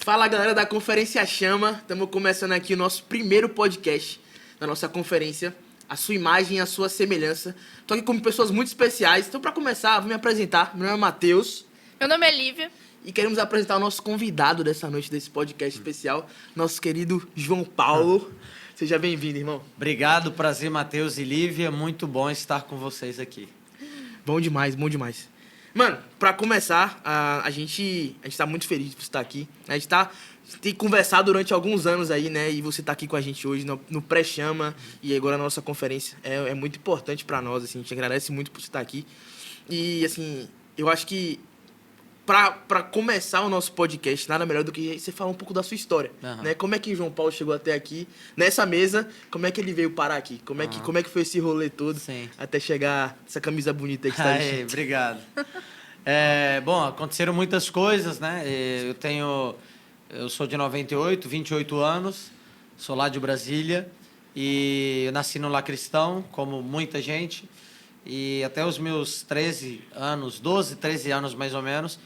Fala, galera da Conferência Chama. Estamos começando aqui o nosso primeiro podcast da nossa conferência, A Sua Imagem e a Sua Semelhança. Estou aqui com pessoas muito especiais. Então, para começar, vou me apresentar. Meu nome é Matheus. Meu nome é Lívia. E queremos apresentar o nosso convidado dessa noite, desse podcast especial, nosso querido João Paulo. Seja bem-vindo, irmão. Obrigado, prazer, Matheus e Lívia. Muito bom estar com vocês aqui. Bom demais, bom demais. Mano, pra começar, a gente tá muito feliz de você estar aqui. A gente tem conversado durante alguns anos aí, né? E você tá aqui com a gente hoje no Pré-Chama e agora na nossa conferência. É muito importante pra nós, assim. A gente agradece muito por você estar aqui. E, assim, eu acho que pra começar o nosso podcast, nada melhor do que você falar um pouco da sua história, né? Como é que João Paulo chegou até aqui, nessa mesa, como é que ele veio parar aqui? Como é que foi esse rolê todo até chegar essa camisa bonita aí que você tá vestindo? Obrigado. Bom, aconteceram muitas coisas, né? Eu sou de 98, 28 anos, sou lá de Brasília e eu nasci no lar cristão, como muita gente, e até os meus 13 anos, 12, 13 anos mais ou menos,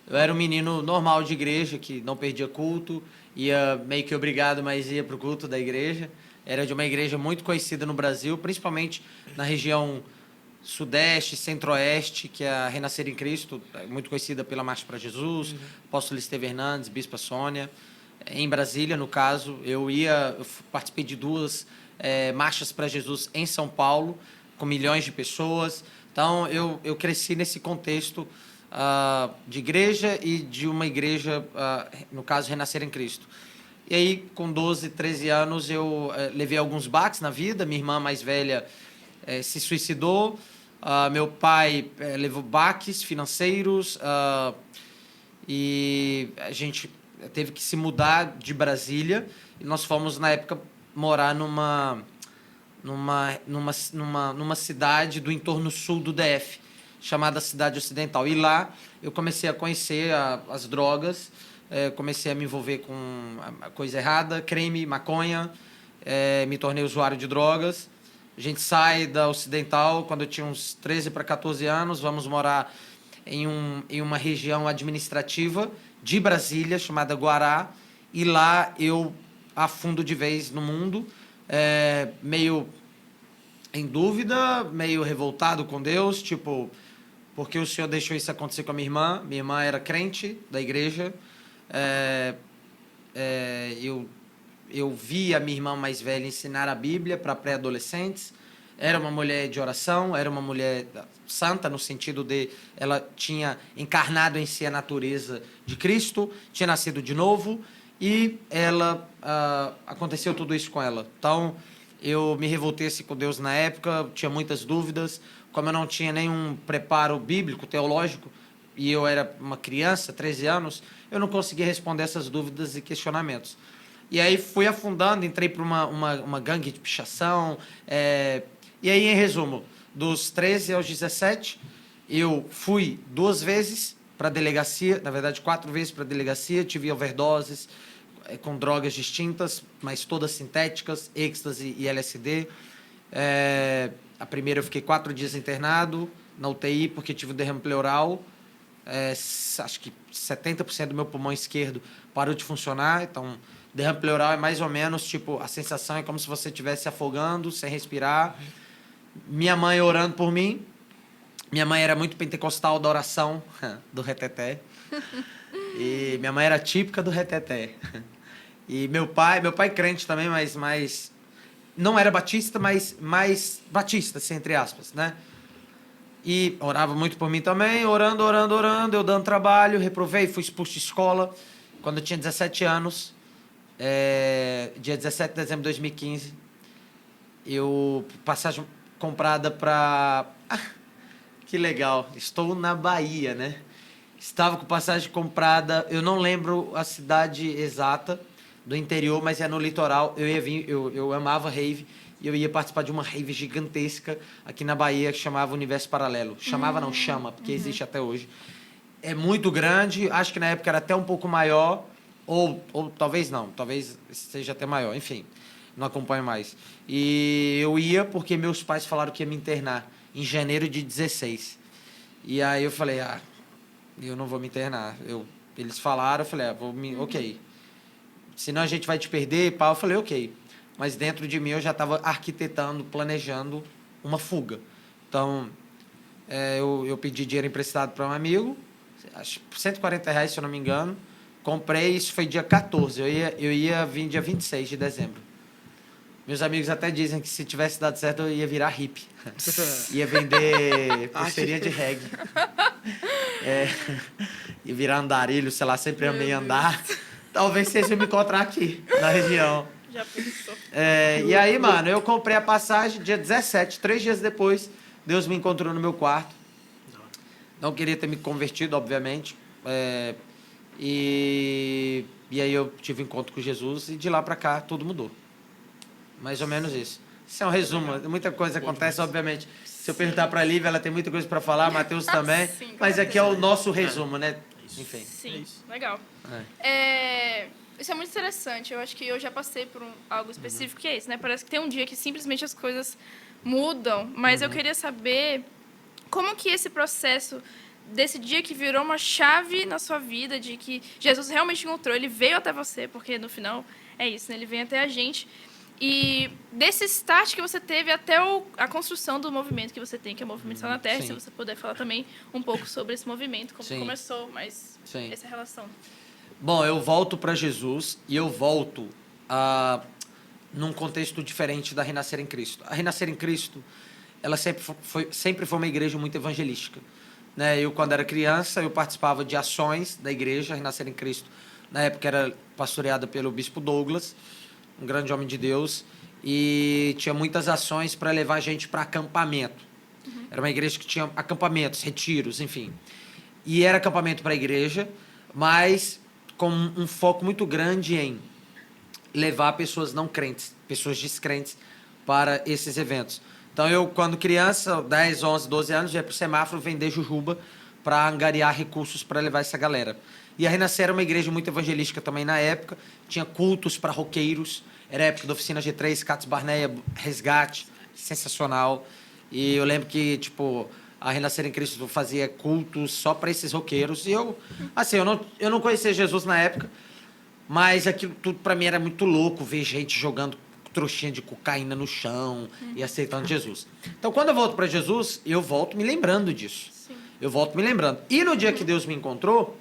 eu era um menino normal de igreja, que não perdia culto, ia meio que obrigado, mas ia para o culto da igreja. Era de uma igreja muito conhecida no Brasil, principalmente na região sudeste, centro-oeste, que é a Renascer em Cristo, muito conhecida pela Marcha para Jesus, Apóstolo Esteve Hernandes, Bispa Sônia. Em Brasília, no caso, eu participei de duas marchas para Jesus em São Paulo, com milhões de pessoas. Então, eu cresci nesse contexto de igreja e de uma igreja, no caso, Renascer em Cristo. E aí, com 12, 13 anos, eu levei alguns baques na vida. Minha irmã mais velha se suicidou. Meu pai levou baques financeiros. E a gente teve que se mudar de Brasília. E nós fomos, na época, morar numa cidade do entorno sul do DF, chamada Cidade Ocidental. E lá eu comecei a conhecer as drogas, comecei a me envolver com a coisa errada, creme, maconha, me tornei usuário de drogas. A gente sai da Ocidental quando eu tinha uns 13 para 14 anos, vamos morar em uma região administrativa de Brasília, chamada Guará, e lá eu afundo de vez no mundo, meio em dúvida, meio revoltado com Deus, tipo, porque o Senhor deixou isso acontecer com a minha irmã? Minha irmã era crente da igreja. Eu vi a minha irmã mais velha ensinar a Bíblia para pré-adolescentes. Era uma mulher de oração, era uma mulher santa, no sentido de ela tinha encarnado em si a natureza de Cristo, tinha nascido de novo, e aconteceu tudo isso com ela. Então, eu me revoltei assim com Deus na época, tinha muitas dúvidas. Como eu não tinha nenhum preparo bíblico, teológico, e eu era uma criança, 13 anos, eu não conseguia responder essas dúvidas e questionamentos. E aí fui afundando, entrei para uma gangue de pichação. E aí, em resumo, dos 13 aos 17, eu fui 2 vezes para a delegacia, na verdade 4 vezes para a delegacia, tive overdoses com drogas distintas, mas todas sintéticas, êxtase e LSD. A primeira eu fiquei 4 dias internado na UTI porque tive um derrame pleural. Acho que 70% do meu pulmão esquerdo parou de funcionar. Então, derrame pleural é mais ou menos, tipo, a sensação é como se você estivesse afogando, sem respirar. Minha mãe orando por mim. Minha mãe era muito pentecostal da oração do reteté. E minha mãe era típica do reteté. E meu pai crente também, mas não era batista, mas mais batista, assim, entre aspas, né? E orava muito por mim também, orando, eu dando trabalho, reprovei, fui expulso de escola. Quando eu tinha 17 anos, dia 17 de dezembro de 2015, passagem comprada para... que legal, estou na Bahia, né? Estava com passagem comprada, eu não lembro a cidade exata do interior, mas é no litoral. Eu amava rave, e eu ia participar de uma rave gigantesca aqui na Bahia que chamava Universo Paralelo. Chamava, não, chama, porque existe até hoje. É muito grande, acho que na época era até um pouco maior, ou talvez não, talvez seja até maior, enfim, não acompanho mais. E eu ia porque meus pais falaram que ia me internar em janeiro de 16. E aí eu falei, eu não vou me internar. Eles falaram, eu falei, ok. senão a gente vai te perder, pá. Eu falei, ok. Mas dentro de mim eu já estava arquitetando, planejando uma fuga. Então, eu pedi dinheiro emprestado para um amigo, acho R$ 140, se eu não me engano. Comprei, isso foi dia 14. Eu ia vir dia 26 de dezembro. Meus amigos até dizem que se tivesse dado certo, eu ia virar hippie. Ia vender pulseirinha de reggae. Ia virar andarilho, sei lá, sempre amei andar. Talvez vocês iam me encontrar aqui, na região. Já pensou. E aí, mano, eu comprei a passagem dia 17, 3 dias depois, Deus me encontrou no meu quarto. Não queria ter me convertido, obviamente. E aí eu tive encontro com Jesus e de lá pra cá tudo mudou. Mais ou menos isso. Isso é um resumo. Muita coisa acontece, obviamente. Se eu perguntar pra Lívia, ela tem muita coisa pra falar, Matheus também. Sim, com Mas aqui é o nosso resumo, né? Enfim. Sim, legal. É. Isso é muito interessante. Eu acho que eu já passei por algo específico que é isso, né? Parece que tem um dia que simplesmente as coisas mudam, mas eu queria saber como que esse processo desse dia que virou uma chave na sua vida, de que Jesus realmente encontrou, ele veio até você, porque no final é isso, né? Ele vem até a gente. E desse start que você teve até a construção do movimento que você tem, que é o Movimento Sal na Terra, Sim. se você puder falar também um pouco sobre esse movimento, como Sim. começou, mas Sim. essa relação. Bom, eu volto para Jesus e eu volto num contexto diferente da Renascer em Cristo. A Renascer em Cristo, ela sempre foi uma igreja muito evangelística. Né? Eu, quando era criança, eu participava de ações da igreja Renascer em Cristo. Na época era pastoreada pelo bispo Douglas, um grande homem de Deus, e tinha muitas ações para levar a gente para acampamento. Era uma igreja que tinha acampamentos, retiros, enfim. E era acampamento para a igreja, mas com um foco muito grande em levar pessoas não crentes, pessoas descrentes para esses eventos. Então, eu, quando criança, 10, 11, 12 anos, ia para o semáforo vender jujuba para angariar recursos para levar essa galera. E a Renascer era uma igreja muito evangelística também na época, tinha cultos para roqueiros, era a época da Oficina G3, Cates Barneia, Resgate, sensacional. E eu lembro que, tipo, a Renascer em Cristo fazia cultos só para esses roqueiros. E eu, assim, eu não conhecia Jesus na época, mas aquilo tudo para mim era muito louco, ver gente jogando trouxinha de cocaína no chão e aceitando Jesus. Então, quando eu volto para Jesus, eu volto me lembrando disso. Sim. Eu volto me lembrando. E no dia que Deus me encontrou,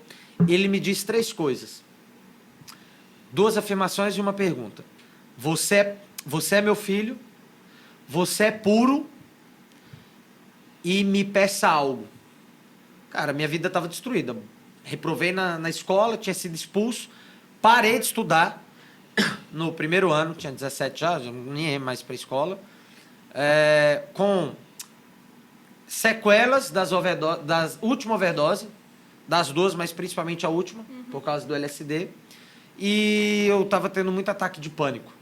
ele me disse 3 coisas. 2 afirmações e uma pergunta. Você é meu filho, você é puro e me peça algo. Cara, minha vida estava destruída. Reprovei na escola, tinha sido expulso, parei de estudar no primeiro ano, tinha 17 já nem ia mais para a escola, com sequelas das última overdose, das 2, mas principalmente a última, por causa do LSD, e eu estava tendo muito ataque de pânico.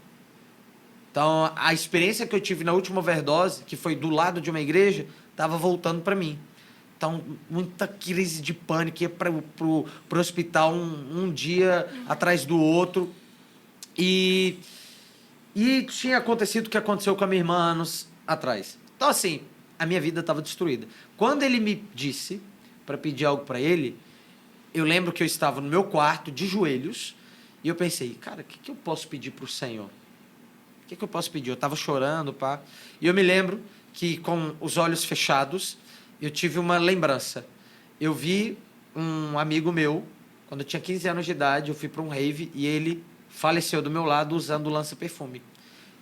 Então, a experiência que eu tive na última overdose, que foi do lado de uma igreja, estava voltando para mim. Então, muita crise de pânico, ia para o hospital um dia atrás do outro. E tinha acontecido o que aconteceu com a minha irmã anos atrás. Então, assim, a minha vida estava destruída. Quando ele me disse para pedir algo para ele, eu lembro que eu estava no meu quarto, de joelhos, e eu pensei, cara, o que eu posso pedir para o Senhor? O que eu posso pedir? Eu estava chorando, pá. E eu me lembro que, com os olhos fechados, eu tive uma lembrança. Eu vi um amigo meu, quando eu tinha 15 anos de idade, eu fui para um rave e ele faleceu do meu lado usando o lança-perfume.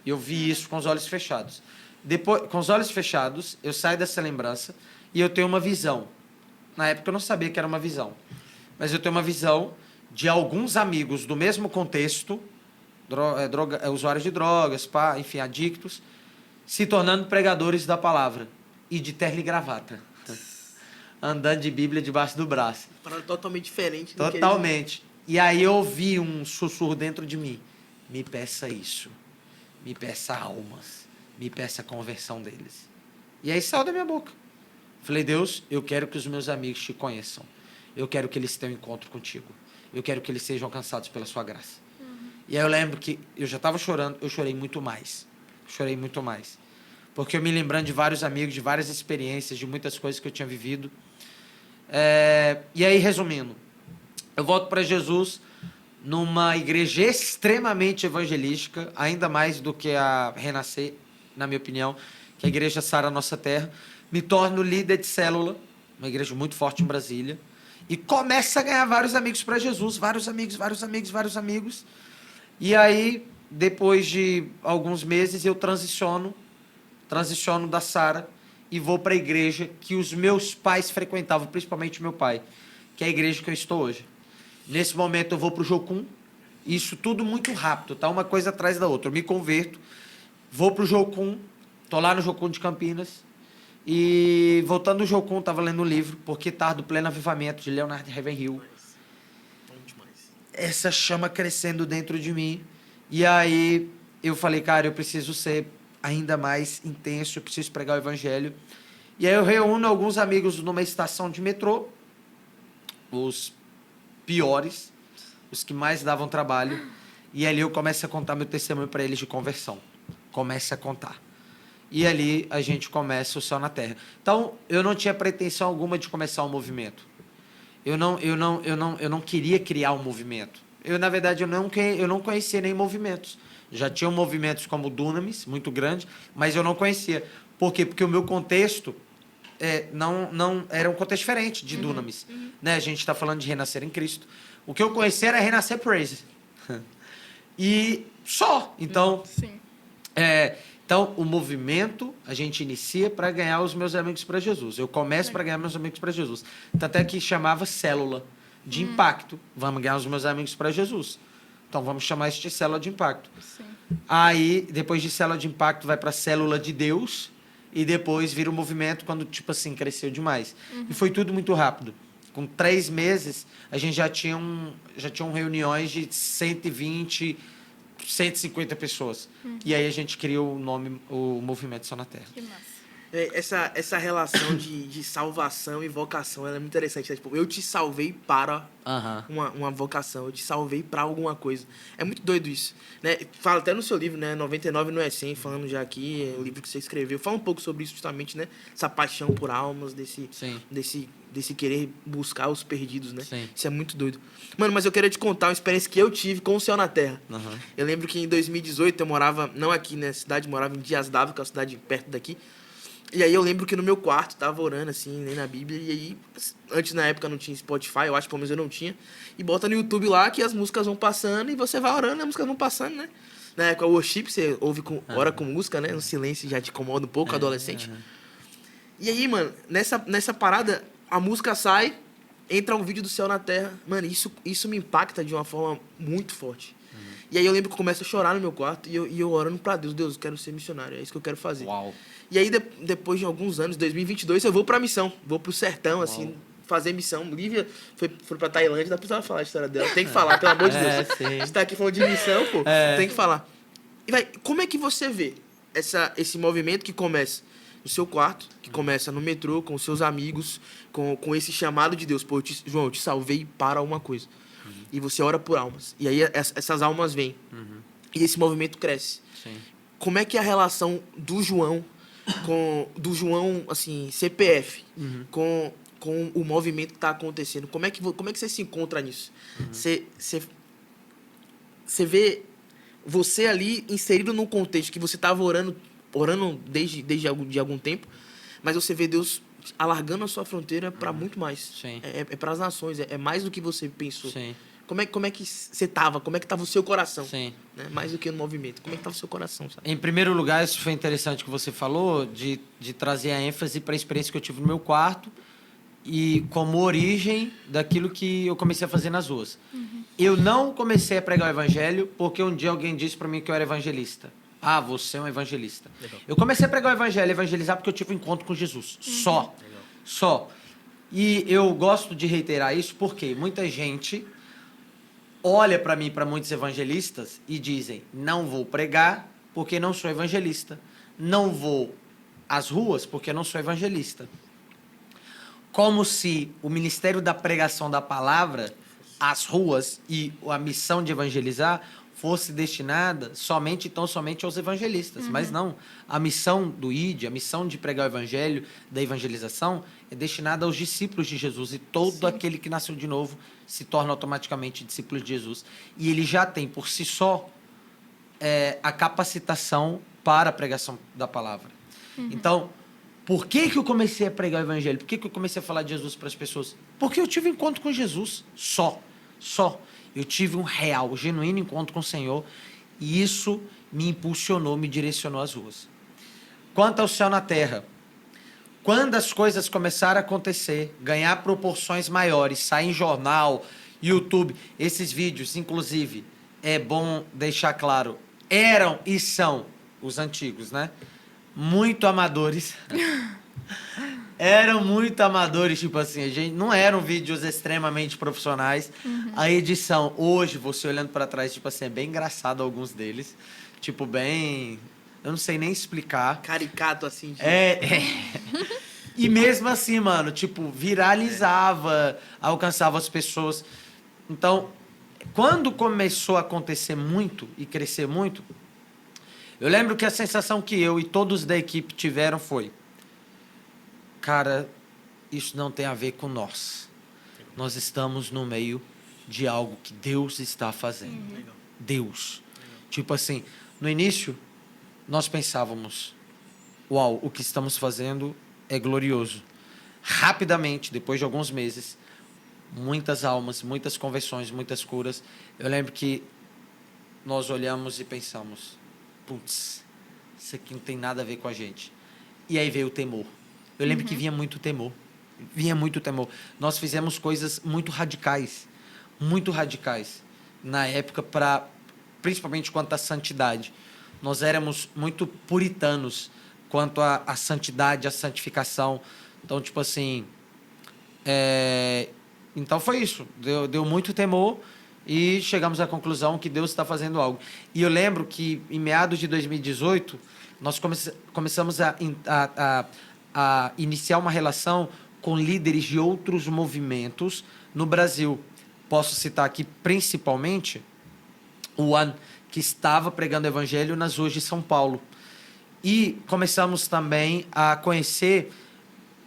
Eu vi isso com os olhos fechados. Depois, com os olhos fechados, eu saio dessa lembrança e eu tenho uma visão. Na época eu não sabia que era uma visão. Mas eu tenho uma visão de alguns amigos do mesmo contexto, usuários de drogas, pá, enfim, adictos, se tornando pregadores da palavra e de terno e gravata. Andando de Bíblia debaixo do braço. Parada totalmente diferente. Totalmente. E aí eu ouvi um sussurro dentro de mim. Me peça isso. Me peça almas. Me peça a conversão deles. E aí saiu da minha boca. Falei, Deus, eu quero que os meus amigos te conheçam. Eu quero que eles tenham um encontro contigo. Eu quero que eles sejam alcançados pela sua graça. E aí eu lembro que eu já estava chorando, eu chorei muito mais. Chorei muito mais. Porque eu me lembrando de vários amigos, de várias experiências, de muitas coisas que eu tinha vivido. E aí, resumindo, eu volto para Jesus numa igreja extremamente evangelística, ainda mais do que a Renascer, na minha opinião, que é a Igreja Sara Nossa Terra. Me torno líder de célula, uma igreja muito forte em Brasília, e começo a ganhar vários amigos para Jesus, vários amigos, vários amigos, vários amigos. E aí, depois de alguns meses, eu transiciono da Sara e vou para a igreja que os meus pais frequentavam, principalmente meu pai, que é a igreja que eu estou hoje. Nesse momento eu vou para o Jocum, isso tudo muito rápido, tá? Uma coisa atrás da outra. Eu me converto, vou para o Jocum, tô lá no Jocum de Campinas, e voltando do Jocum, estava lendo um livro, Porque Tardo, Pleno Avivamento, de Leonard Ravenhill. Essa chama crescendo dentro de mim, e aí eu falei, cara, eu preciso ser ainda mais intenso, eu preciso pregar o evangelho. E aí eu reúno alguns amigos numa estação de metrô, os piores, os que mais davam trabalho, e ali eu começo a contar meu testemunho para eles de conversão. Começo a contar. E ali a gente começa o Céu na Terra. Então, eu não tinha pretensão alguma de começar um movimento. Eu não queria criar um movimento. Na verdade, eu não conhecia nem movimentos. Já tinham movimentos como o Dunamis, muito grande, mas eu não conhecia. Por quê? Porque o meu contexto não era um contexto diferente de Dunamis. Né? A gente está falando de renascer em Cristo. O que eu conhecia era renascer praise. E só. Então, Sim. Então, o movimento a gente inicia para ganhar os meus amigos para Jesus. Eu começo para ganhar meus amigos para Jesus. Tanto é que chamava célula de impacto. Vamos ganhar os meus amigos para Jesus. Então, vamos chamar isso de célula de impacto. Sim. Aí, depois de célula de impacto, vai para célula de Deus. E depois vira um movimento quando, tipo assim, cresceu demais. E foi tudo muito rápido. Com 3 meses, a gente já tinham reuniões de 120, 150 pessoas. E aí a gente criou o Movimento Céu na Terra. Que massa. Essa relação de salvação e vocação, ela é muito interessante. Né? Tipo, eu te salvei para uma vocação, eu te salvei para alguma coisa. É muito doido isso. Né? Fala até no seu livro, né? 99 não é 100, falando já aqui, o livro que você escreveu. Fala um pouco sobre isso justamente, né? Essa paixão por almas, desse querer buscar os perdidos, né? Sim. Isso é muito doido. Mano, mas eu queria te contar uma experiência que eu tive com o Céu na Terra. Eu lembro que em 2018 eu morava, não aqui na cidade, morava em Dias d'Ávila, que é uma cidade perto daqui. E aí eu lembro que no meu quarto, tava orando assim, lendo a Bíblia, e aí, antes na época não tinha Spotify, eu acho que pelo menos eu não tinha, e bota no YouTube lá que as músicas vão passando e você vai orando e as músicas vão passando, né? Na época o worship, você ora com música, né? No silêncio já te incomoda um pouco, adolescente. E aí, mano, nessa parada, a música sai, entra um vídeo do Céu na Terra, mano, isso me impacta de uma forma muito forte. E aí eu lembro que eu começo a chorar no meu quarto e eu orando pra Deus, eu quero ser missionário, é isso que eu quero fazer. Uau. E aí, depois de alguns anos, 2022, eu vou pra missão. Vou pro sertão, assim, fazer missão. Lívia foi pra Tailândia, não precisava falar a história dela. Tem que falar, pelo amor de Deus. Sim. A gente tá aqui falando de missão, pô. Tem que falar. E, vai, como é que você vê esse movimento que começa no seu quarto, que começa no metrô, com seus amigos, com esse chamado de Deus? Pô, João, eu te salvei para uma coisa. E você ora por almas. E aí, essas almas vêm. E esse movimento cresce. Sim. Como é que é a relação do João assim, CPF, com o movimento que está acontecendo? Como é que você se encontra nisso? Você vê você ali inserido num contexto que você estava orando desde algum tempo, mas você vê Deus alargando a sua fronteira para muito mais. Sim. É para as nações, é mais do que você pensou. Sim. Como é que você estava? Como é que estava o seu coração? Sim. Né? Mais do que no movimento. Como é que estava o seu coração? Sabe? Em primeiro lugar, isso foi interessante que você falou, de trazer a ênfase para a experiência que eu tive no meu quarto e como origem daquilo que eu comecei a fazer nas ruas. Eu não comecei a pregar o evangelho porque um dia alguém disse para mim que eu era evangelista. Ah, você é um evangelista. Legal. Eu comecei a pregar o evangelho, evangelizar porque eu tive um encontro com Jesus. Só. Só. E eu gosto de reiterar isso porque muita gente olha para mim, para muitos evangelistas, e dizem, não vou pregar porque não sou evangelista. Não vou às ruas porque não sou evangelista. Como se o ministério da pregação da palavra as ruas e a missão de evangelizar fosse destinada somente aos evangelistas. Mas não. A missão do ID, a missão de pregar o evangelho, da evangelização, é destinada aos discípulos de Jesus. E todo aquele que nasceu de novo se torna automaticamente discípulo de Jesus. E ele já tem, por si só, a capacitação para a pregação da palavra. Então, por que eu comecei a pregar o evangelho? Por que eu comecei a falar de Jesus para as pessoas? Porque eu tive um encontro com Jesus. Só. Eu tive um real, genuíno encontro com o Senhor. E isso me impulsionou, me direcionou às ruas. Quanto ao céu na terra, quando as coisas começaram a acontecer, ganhar proporções maiores, sair em jornal, YouTube, esses vídeos, inclusive, é bom deixar claro, eram e são os antigos, né? Muito amadores. Eram muito amadores, tipo assim, a gente não eram vídeos extremamente profissionais. A edição, hoje, você olhando para trás, tipo assim, é bem engraçado alguns deles. Tipo, bem... Eu não sei nem explicar. Caricato, assim. E mesmo assim, mano, tipo, viralizava, alcançava as pessoas. Então, quando começou a acontecer muito e crescer muito, eu lembro que a sensação que eu e todos da equipe tiveram foi: cara, isso não tem a ver com nós. Nós estamos no meio de algo que Deus está fazendo. Deus. Tipo assim, no início, nós pensávamos: uau, o que estamos fazendo é glorioso. Rapidamente, depois de alguns meses, muitas almas, muitas conversões, muitas curas. Eu lembro que nós olhamos e pensamos: putz, isso aqui não tem nada a ver com a gente. E aí veio o temor. Eu lembro que vinha muito temor. Nós fizemos coisas muito radicais na época, principalmente quanto à santidade. Nós éramos muito puritanos quanto à santidade, à santificação. Então, tipo assim... Então, foi isso. Deu muito temor e chegamos à conclusão que Deus está fazendo algo. E eu lembro que, em meados de 2018, nós começamos a iniciar uma relação com líderes de outros movimentos no Brasil. Posso citar aqui, principalmente, o One, que estava pregando o evangelho nas ruas de São Paulo. E começamos também a conhecer,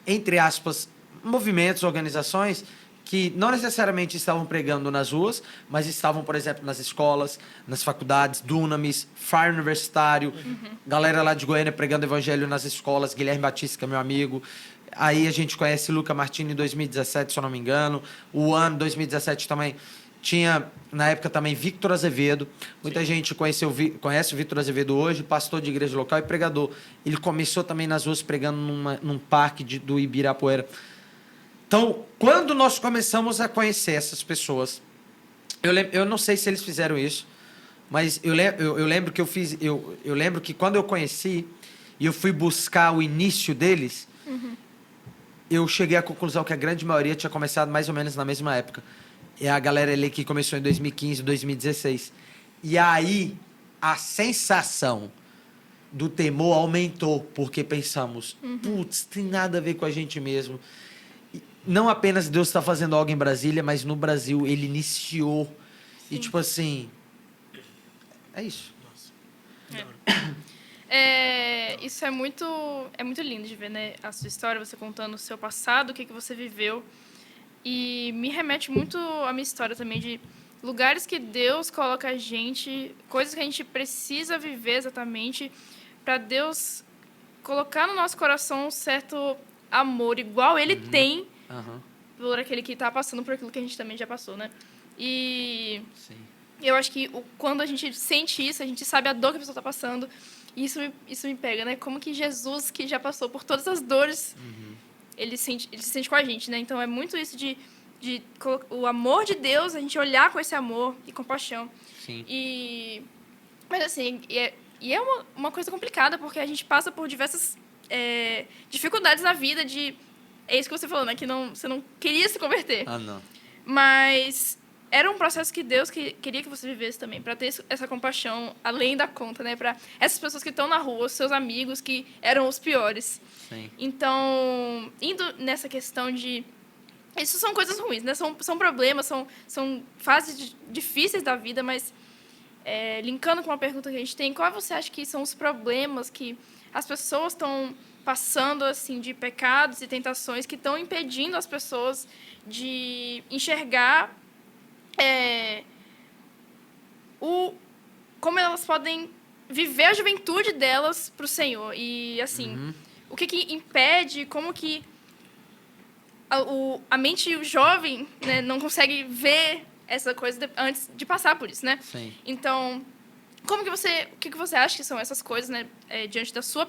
entre aspas, movimentos, organizações que não necessariamente estavam pregando nas ruas, mas estavam, por exemplo, nas escolas, nas faculdades, Dunamis, Fire Universitário, galera lá de Goiânia pregando evangelho nas escolas, Guilherme Batista, que é meu amigo. Aí a gente conhece Luca Martini em 2017, se eu não me engano. O ano 2017 também tinha, na época também, Victor Azevedo. Muita gente conhece o Victor Azevedo hoje, pastor de igreja local e pregador. Ele começou também nas ruas pregando num parque do Ibirapuera. Então, quando nós começamos a conhecer essas pessoas, eu não sei se eles fizeram isso, mas eu lembro que eu lembro que quando eu conheci e eu fui buscar o início deles, eu cheguei à conclusão que a grande maioria tinha começado mais ou menos na mesma época. É a galera ali que começou em 2015, 2016. E aí, a sensação do temor aumentou, porque pensamos, putz, tem nada a ver com a gente mesmo. Não apenas Deus está fazendo algo em Brasília, mas no Brasil ele iniciou. Sim. E tipo assim, é isso. Isso é muito lindo de ver, né? A sua história, você contando o seu passado, o que você viveu. E me remete muito à minha história também de lugares que Deus coloca a gente, coisas que a gente precisa viver exatamente para Deus colocar no nosso coração um certo amor igual Ele tem por aquele que está passando por aquilo que a gente também já passou, né? E sim, eu acho que quando a gente sente isso, a gente sabe a dor que a pessoa está passando. E isso me pega, né? Como que Jesus, que já passou por todas as dores, ele se sente com a gente, né? Então, é muito isso de o amor de Deus, a gente olhar com esse amor e compaixão. Sim. Mas, assim, é uma coisa complicada, porque a gente passa por diversas dificuldades na vida é isso que você falou, né? Que você não queria se converter. Ah, não. Mas era um processo que Deus queria que você vivesse também, para ter essa compaixão além da conta, né? Para essas pessoas que estão na rua, os seus amigos que eram os piores. Sim. Então, indo nessa questão isso são coisas ruins, né? São problemas, são fases difíceis da vida, mas linkando com uma pergunta que a gente tem, qual você acha que são os problemas que as pessoas estão passando assim de pecados e tentações que estão impedindo as pessoas de enxergar como elas podem viver a juventude delas para o Senhor? E assim, o que impede, como que a mente jovem, né, não consegue ver essa coisa antes de passar por isso, né? Sim. Então, o que você acha que são essas coisas, né, diante da sua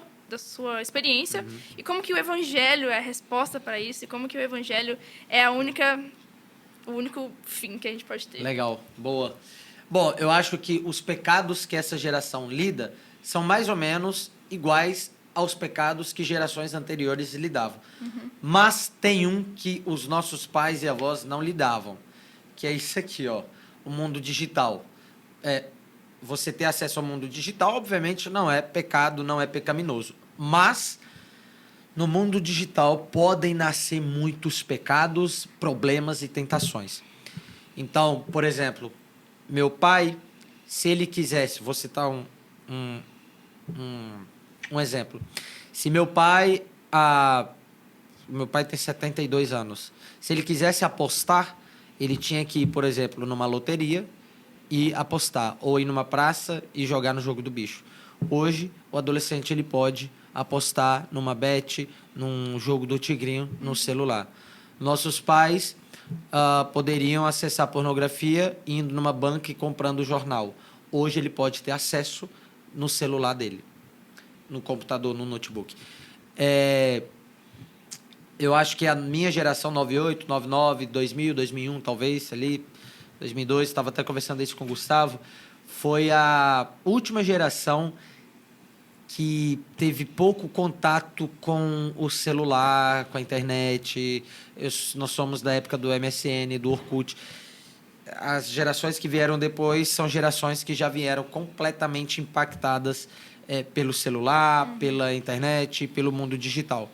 experiência? E como que o evangelho é a resposta para isso? E como que o evangelho é o único fim que a gente pode ter? Legal, boa. Bom, eu acho que os pecados que essa geração lida são mais ou menos iguais aos pecados que gerações anteriores lidavam. Mas tem um que os nossos pais e avós não lidavam, que é isso aqui, ó, o mundo digital. Você ter acesso ao mundo digital, obviamente, não é pecado, não é pecaminoso. Mas no mundo digital podem nascer muitos pecados, problemas e tentações. Então, por exemplo, meu pai, se ele quisesse, vou citar um exemplo. Se meu pai tem 72 anos. Se ele quisesse apostar, ele tinha que ir, por exemplo, numa loteria e apostar, ou ir numa praça e jogar no jogo do bicho. Hoje, o adolescente ele pode apostar numa bet, num jogo do tigrinho, no celular. Nossos pais poderiam acessar pornografia indo numa banca e comprando o jornal. Hoje ele pode ter acesso no celular dele, no computador, no notebook. Eu acho que a minha geração 98, 99, 2000, 2001, talvez, ali, 2002, estava até conversando isso com o Gustavo, foi a última geração que teve pouco contato com o celular, com a internet. Nós somos da época do MSN, do Orkut. As gerações que vieram depois são gerações que já vieram completamente impactadas pelo celular, pela internet, pelo mundo digital.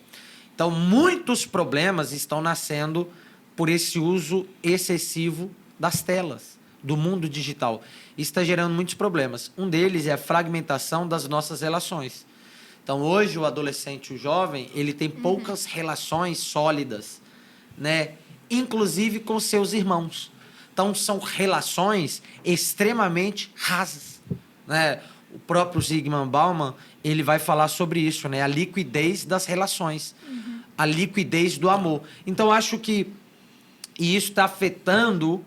Então, muitos problemas estão nascendo por esse uso excessivo das telas, do mundo digital. Isso está gerando muitos problemas. Um deles é a fragmentação das nossas relações. Então, hoje, o adolescente, o jovem, ele tem poucas relações sólidas, né? Inclusive com seus irmãos. Então, são relações extremamente rasas, né? O próprio Zygmunt Bauman, ele vai falar sobre isso, né? A liquidez das relações, a liquidez do amor. Então, acho que isso está afetando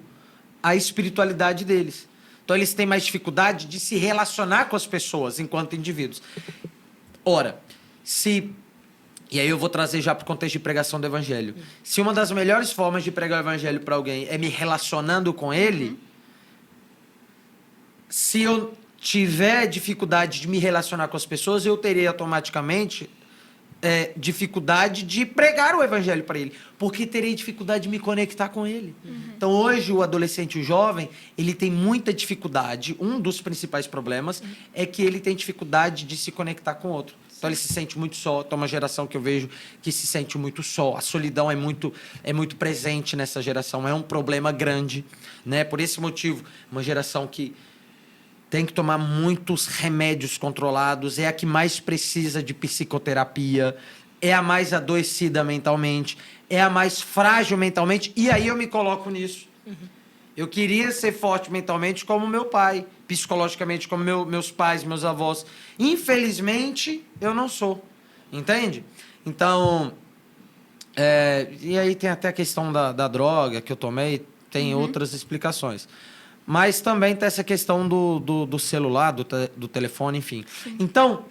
a espiritualidade deles. Então, eles têm mais dificuldade de se relacionar com as pessoas enquanto indivíduos. Ora, e aí eu vou trazer já para o contexto de pregação do evangelho. Se uma das melhores formas de pregar o evangelho para alguém é me relacionando com ele, se eu tiver dificuldade de me relacionar com as pessoas, eu terei automaticamente dificuldade de pregar o evangelho para ele, porque terei dificuldade de me conectar com ele. Então, hoje, o adolescente, o jovem, ele tem muita dificuldade. Um dos principais problemas é que ele tem dificuldade de se conectar com o outro. Então, ele se sente muito só. Então, uma geração que eu vejo que se sente muito só. A solidão é muito presente nessa geração. É um problema grande, né? Por esse motivo, uma geração que tem que tomar muitos remédios controlados, é a que mais precisa de psicoterapia, é a mais adoecida mentalmente, é a mais frágil mentalmente, e aí eu me coloco nisso. Eu queria ser forte mentalmente como meu pai, psicologicamente como meus pais, meus avós. Infelizmente, eu não sou, entende? Então, e aí tem até a questão da droga que eu tomei, tem outras explicações. Mas também tem essa questão do celular, do telefone, enfim. Sim. Então,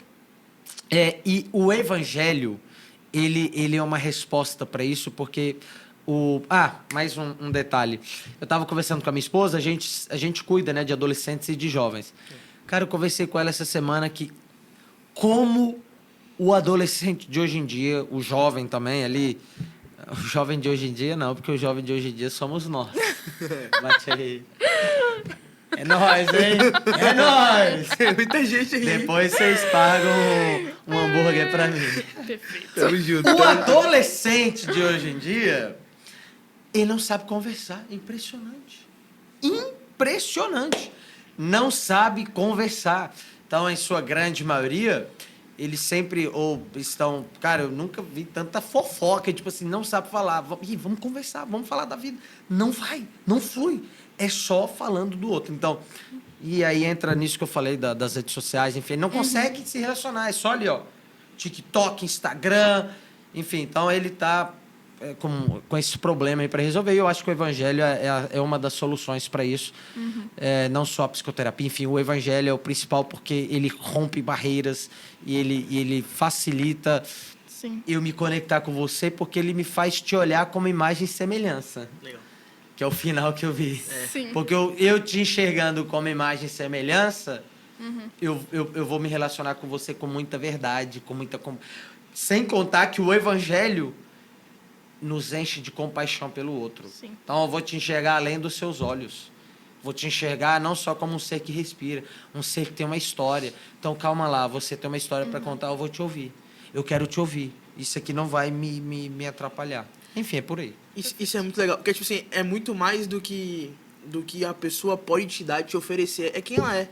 e o evangelho, ele é uma resposta para isso, porque mais um detalhe. Eu estava conversando com a minha esposa, a gente cuida, né, de adolescentes e de jovens. Cara, eu conversei com ela essa semana que como o adolescente de hoje em dia, o jovem também ali, o jovem de hoje em dia não, porque o jovem de hoje em dia somos nós. Bate aí. É nóis, hein? É nóis! Tem muita gente aí. Depois vocês pagam um hambúrguer pra mim. Perfeito. Tamo junto. O adolescente de hoje em dia, Ele não sabe conversar. Impressionante. Impressionante. Não sabe conversar. Então, em sua grande maioria, eles sempre ou estão... Cara, eu nunca vi tanta fofoca, tipo assim, não sabe falar. Vamos conversar, vamos falar da vida. Não vai, não flui. É só falando do outro. Então, e aí entra nisso que eu falei das redes sociais, enfim, não consegue se relacionar. É só ali, ó, TikTok, Instagram, enfim. Então, ele tá com esse problema aí para resolver. E eu acho que o evangelho é uma das soluções para isso. Não só a psicoterapia, enfim, o evangelho é o principal porque ele rompe barreiras e ele facilita Sim. eu me conectar com você porque ele me faz te olhar como imagem e semelhança. Legal. Que é o final que eu vi. Sim. Porque eu te enxergando como imagem e semelhança, eu vou me relacionar com você com muita verdade, com muita... Sem contar que o evangelho nos enche de compaixão pelo outro. Sim. Então, eu vou te enxergar além dos seus olhos. Vou te enxergar não só como um ser que respira, um ser que tem uma história. Então, calma lá, você tem uma história para contar, eu vou te ouvir. Eu quero te ouvir. Isso aqui não vai me atrapalhar. Enfim, é por aí. Isso é muito legal, porque, tipo assim, é muito mais do que a pessoa pode te dar e te oferecer. É quem ela é.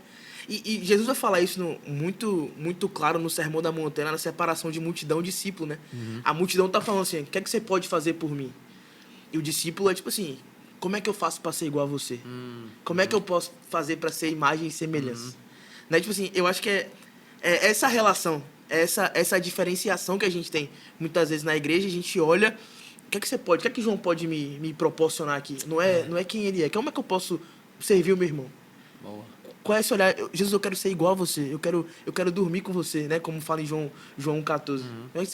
E Jesus vai falar isso muito, muito claro no Sermão da Montanha, na separação de multidão e discípulo, né? A multidão tá falando assim, o que é que você pode fazer por mim? E o discípulo é tipo assim, como é que eu faço para ser igual a você? Como é que eu posso fazer para ser imagem e semelhança? Né? Tipo assim, eu acho que é essa relação, essa diferenciação que a gente tem muitas vezes na igreja, a gente olha, o que é que você pode, o que é que João pode me proporcionar aqui? Não é quem ele é, como é que eu posso servir o meu irmão? Boa. Qual é esse olhar? Jesus, eu quero ser igual a você. Eu quero dormir com você, né? Como fala em João 1,14.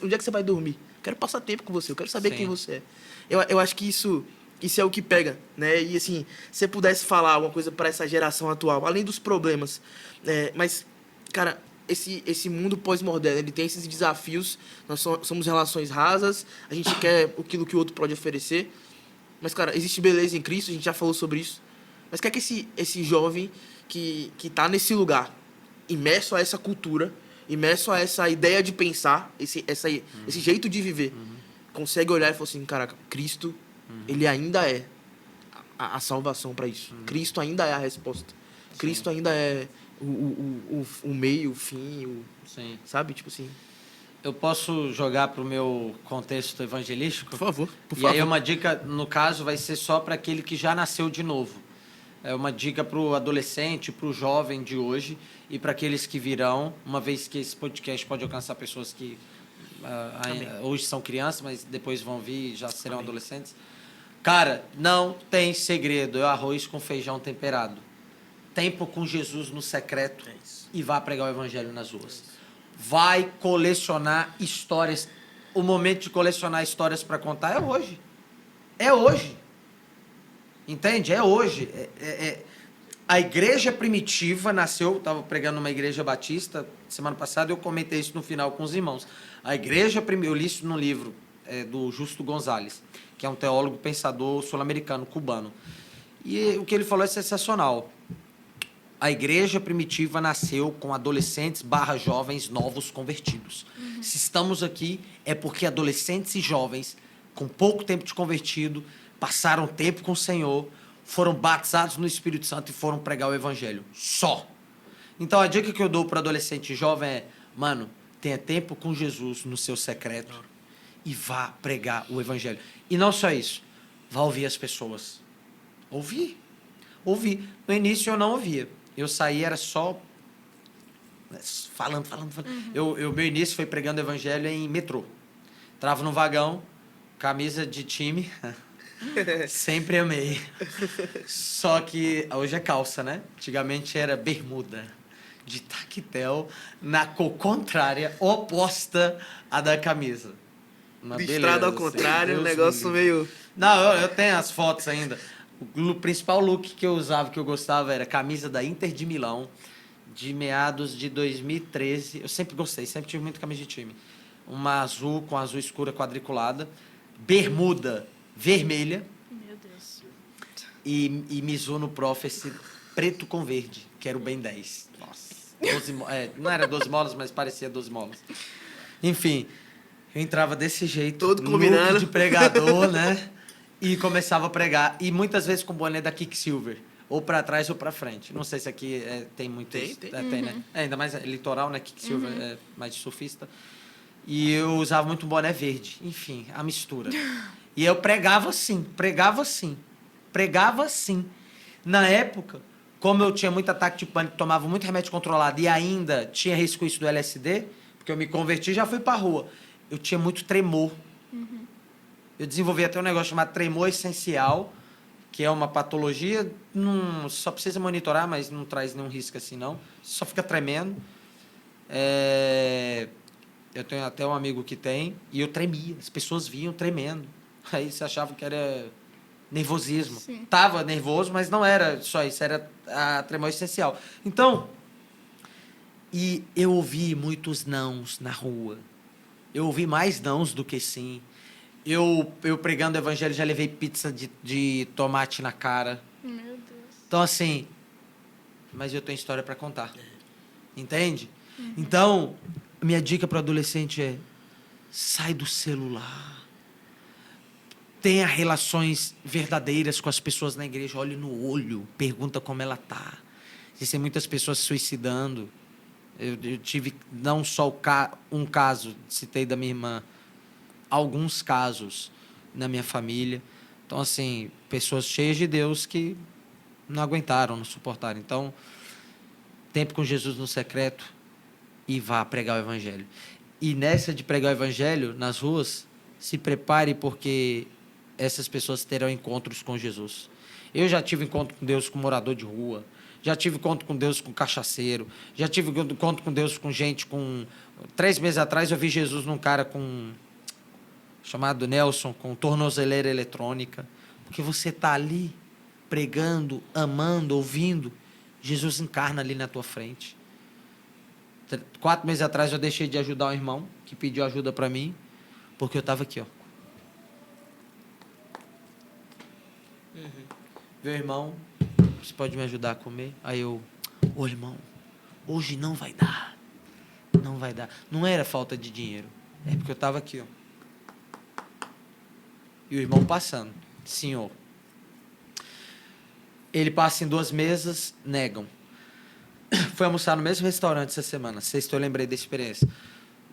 Onde é que você vai dormir? Eu quero passar tempo com você. Eu quero saber Sim. quem você é. Eu acho que isso é o que pega, né? E assim, se você pudesse falar alguma coisa para essa geração atual, além dos problemas, mas, cara, esse mundo pós-moderno, ele tem esses desafios. Nós somos relações rasas. A gente quer aquilo que o outro pode oferecer. Mas, cara, existe beleza em Cristo. A gente já falou sobre isso. Mas quer que esse jovem que tá nesse lugar, imerso a essa cultura, imerso a essa ideia de pensar, esse jeito de viver, consegue olhar e falar assim, caraca, Cristo, ele ainda é a salvação para isso. Cristo ainda é a resposta. Cristo ainda é o meio, o fim, Sim. sabe? Tipo assim. Eu posso jogar para o meu contexto evangelístico? Por favor, por E favor. aí uma dica, no caso, vai ser só para aquele que já nasceu de novo. É uma dica para o adolescente, para o jovem de hoje e para aqueles que virão, uma vez que esse podcast pode alcançar pessoas que hoje são crianças, mas depois vão vir e já serão Amém. adolescentes. Cara, não tem segredo, é arroz com feijão temperado. Tempo com Jesus no secreto É isso. e vá pregar o evangelho nas ruas. Vai colecionar histórias. O momento de colecionar histórias para contar é hoje. É hoje. Entende? É hoje. A igreja primitiva nasceu, estava pregando numa igreja batista semana passada, eu comentei isso no final com os irmãos. A igreja primitiva, eu li isso num livro do Justo Gonzalez, que é um teólogo pensador sul-americano, cubano. E o que ele falou é sensacional. A igreja primitiva nasceu com adolescentes / jovens novos convertidos. Se estamos aqui, é porque adolescentes e jovens, com pouco tempo de convertido, passaram tempo com o Senhor, foram batizados no Espírito Santo e foram pregar o evangelho. Só. Então, a dica que eu dou para adolescente e jovem é, mano, tenha tempo com Jesus no seu secreto e vá pregar o evangelho. E não só isso, vá ouvir as pessoas. Ouvir. No início eu não ouvia. Eu saí, era só falando. Meu início foi pregando o evangelho em metrô. Entrava no vagão, camisa de time... Sempre amei. Só que hoje é calça, né? Antigamente era bermuda de tactel na cor contrária, oposta à da camisa. Listrado ao contrário, o negócio meio... Não, eu tenho as fotos ainda. O principal look que eu usava, que eu gostava, era camisa da Inter de Milão, de meados de 2013. Eu sempre gostei, sempre tive muito camisa de time. Uma azul com azul escura quadriculada, bermuda vermelha. Meu Deus. E Mizuno Prophecy preto com verde, que era o Ben 10. Nossa. Não era 12 molas, mas parecia 12 molas. Enfim, eu entrava desse jeito. Todo look combinando. de pregador, né? E começava a pregar. E muitas vezes com o boné da Quicksilver. Ou pra trás ou pra frente. Não sei se aqui tem muito Tem, isso. tem. Né? Ainda mais litoral, né? Quicksilver é mais de surfista. E eu usava muito boné verde. Enfim, a mistura. E eu pregava assim. Na época, como eu tinha muito ataque de pânico, tomava muito remédio controlado e ainda tinha resquício do LSD, porque eu me converti e já fui pra rua. Eu tinha muito tremor. Eu desenvolvi até um negócio chamado tremor essencial, que é uma patologia, só precisa monitorar, mas não traz nenhum risco assim, não. Só fica tremendo. Eu tenho até um amigo que tem, e eu tremia. As pessoas vinham tremendo. Aí você achava que era nervosismo. Sim. Tava nervoso, mas não era só isso, era a tremor essencial. Então, e eu ouvi muitos nãos na rua. Eu ouvi mais nãos do que sim. Eu pregando o evangelho, já levei pizza de tomate na cara. Meu Deus. Então, assim, mas eu tenho história para contar. Entende? Então, minha dica para o adolescente é: sai do celular. Tenha relações verdadeiras com as pessoas na igreja. Olhe no olho, pergunta como ela tá. Existem muitas pessoas se suicidando. Eu tive não só um caso, citei da minha irmã, alguns casos na minha família. Então, assim, pessoas cheias de Deus que não aguentaram, não suportaram. Então, tempo com Jesus no secreto e vá pregar o evangelho. E nessa de pregar o evangelho nas ruas, se prepare, porque essas pessoas terão encontros com Jesus. Eu já tive encontro com Deus com morador de rua, já tive encontro com Deus com cachaceiro, já tive encontro com Deus com gente com... 3 meses atrás eu vi Jesus num cara chamado Nelson, com tornozeleira eletrônica. Porque você está ali pregando, amando, ouvindo, Jesus encarna ali na tua frente. 4 meses atrás eu deixei de ajudar um irmão que pediu ajuda para mim, porque eu estava aqui, ó. Meu irmão, você pode me ajudar a comer? Aí eu, irmão, hoje não vai dar. Não vai dar. Não era falta de dinheiro, é porque eu estava aqui, ó. E o irmão passando, senhor. Ele passa em 2 mesas, negam. Foi almoçar no mesmo restaurante essa semana, sexta eu lembrei da experiência.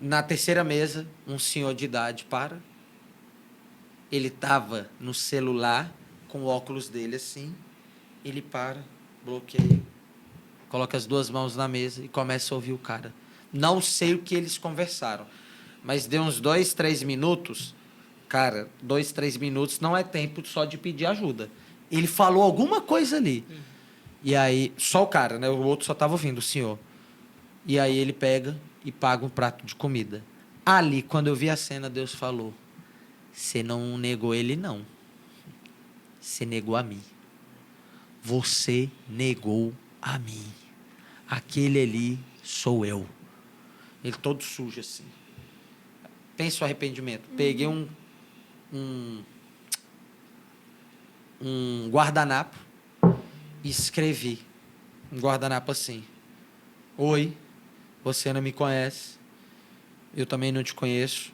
Na 3ª mesa, um senhor de idade para. Ele estava no celular, com o óculos dele assim. Ele para, bloqueia, coloca as 2 mãos na mesa e começa a ouvir o cara. Não sei o que eles conversaram, mas deu uns 2, 3 minutos. Cara, 2, 3 minutos não é tempo só de pedir ajuda. Ele falou alguma coisa ali. E aí, só o cara, né? O outro só estava ouvindo, o senhor. E aí ele pega e paga um prato de comida. Ali, quando eu vi a cena, Deus falou: você não negou ele, não. Você negou a mim. Você negou a mim. Aquele ali sou eu. Ele todo sujo assim. Pensa o arrependimento. Peguei um guardanapo e escrevi um guardanapo assim: oi, você não me conhece, eu também não te conheço,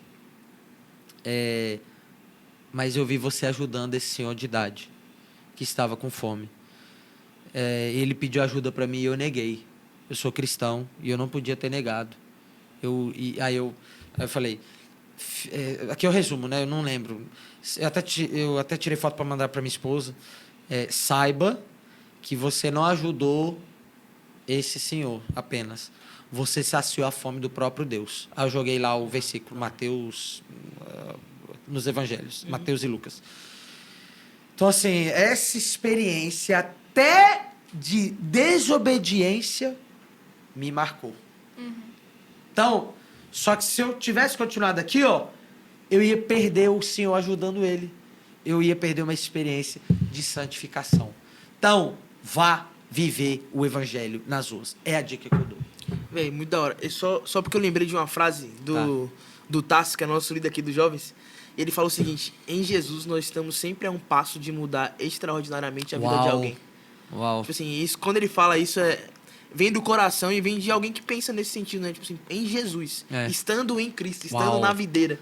mas eu vi você ajudando esse senhor de idade que estava com fome. Ele pediu ajuda para mim e eu neguei. Eu sou cristão e eu não podia ter negado. Aí eu falei, aqui eu resumo, né? Eu não lembro. Eu até tirei foto para mandar para minha esposa. Saiba que você não ajudou esse senhor apenas. Você saciou a fome do próprio Deus. Aí eu joguei lá o versículo, Mateus, nos evangelhos, Mateus e Lucas. Então, assim, essa experiência até de desobediência me marcou. Então, só que se eu tivesse continuado aqui, ó, eu ia perder o Senhor ajudando ele. Eu ia perder uma experiência de santificação. Então, vá viver o evangelho nas ruas. É a dica que eu dou. Véi, muito da hora. Só porque eu lembrei de uma frase do Tassi, que é nosso líder aqui dos jovens. Ele falou o seguinte: em Jesus nós estamos sempre a um passo de mudar extraordinariamente a vida de alguém. Uau. Tipo assim, isso, quando ele fala isso, vem do coração e vem de alguém que pensa nesse sentido, né? Tipo assim, em Jesus, estando em Cristo, estando na videira.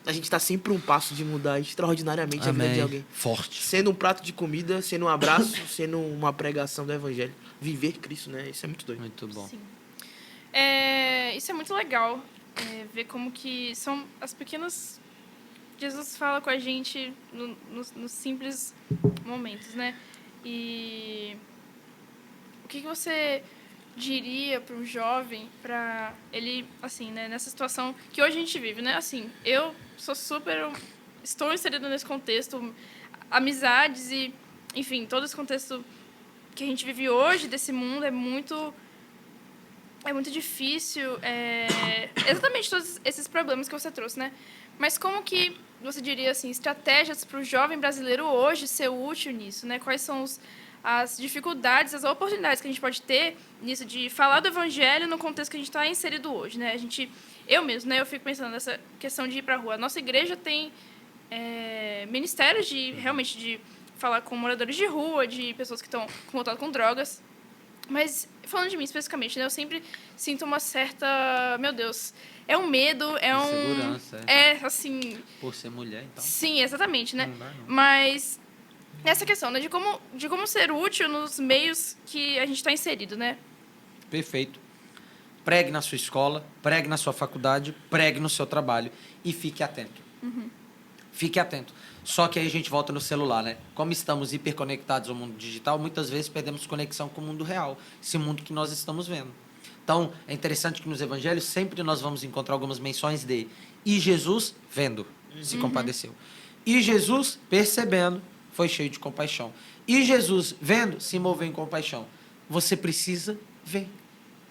a gente tá sempre um passo de mudar extraordinariamente a vida de Amém. alguém. Forte. Sendo um prato de comida, sendo um abraço, sendo uma pregação do evangelho. Viver Cristo, né? Isso é muito doido. Muito bom. Sim. Isso é muito legal, ver como que são as pequenas... Jesus fala com a gente nos simples momentos, né? E o que você diria para um jovem, para ele, assim, né, nessa situação que hoje a gente vive, né? Assim, eu estou inserida nesse contexto, amizades e, enfim, todo esse contexto que a gente vive hoje desse mundo é muito difícil, exatamente todos esses problemas que você trouxe, né? Mas como que você diria, assim, estratégias para o jovem brasileiro hoje ser útil nisso, né? Quais são as dificuldades, as oportunidades que a gente pode ter nisso de falar do evangelho no contexto que a gente está inserido hoje, né? Eu mesmo, né? Eu fico pensando nessa questão de ir para a rua. A nossa igreja tem ministérios realmente de falar com moradores de rua, de pessoas que estão com contato com drogas. Mas, falando de mim especificamente, né, eu sempre sinto uma certa... Meu Deus, é um medo, Insegurança, assim... Por ser mulher, então. Sim, exatamente, né? Não dá, não. Mas nessa questão, né, de como ser útil nos meios que a gente está inserido, né? Perfeito. Pregue na sua escola, pregue na sua faculdade, pregue no seu trabalho e fique atento. Fique atento. Só que aí a gente volta no celular, né? Como estamos hiperconectados ao mundo digital, muitas vezes perdemos conexão com o mundo real, esse mundo que nós estamos vendo. Então, é interessante que nos evangelhos sempre nós vamos encontrar algumas menções de e Jesus vendo, se compadeceu. E Jesus percebendo, foi cheio de compaixão. E Jesus vendo, se moveu em compaixão. Você precisa ver.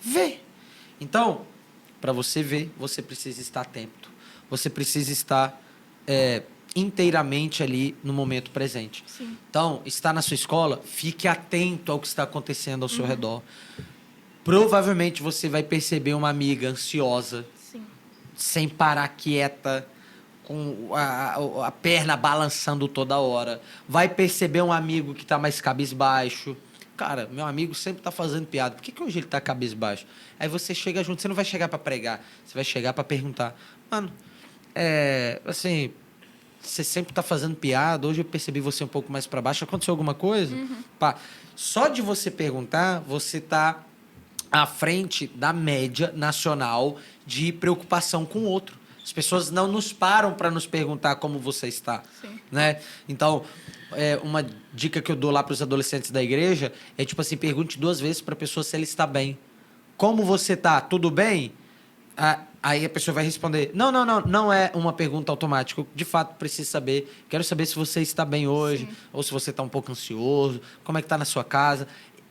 Ver. Então, para você ver, você precisa estar atento. Você precisa estar inteiramente ali no momento presente. Sim. Então, está na sua escola, fique atento ao que está acontecendo ao seu redor. Provavelmente você vai perceber uma amiga ansiosa, Sim. sem parar quieta, com a perna balançando toda hora. Vai perceber um amigo que está mais cabisbaixo. Cara, meu amigo sempre está fazendo piada. Por que hoje ele está cabisbaixo? Aí você chega junto, você não vai chegar para pregar, você vai chegar para perguntar. Mano, assim, você sempre está fazendo piada, hoje eu percebi você um pouco mais para baixo, aconteceu alguma coisa? Pá, só de você perguntar, você está à frente da média nacional de preocupação com o outro. As pessoas não nos param para nos perguntar como você está. Sim. Né? Então, uma dica que eu dou lá para os adolescentes da igreja é tipo assim, pergunte 2 vezes para a pessoa se ela está bem. Como você está? Tudo bem? Aí a pessoa vai responder, não é uma pergunta automática. Eu, de fato, preciso saber. Quero saber se você está bem hoje, ou se você está um pouco ansioso, como é que está na sua casa.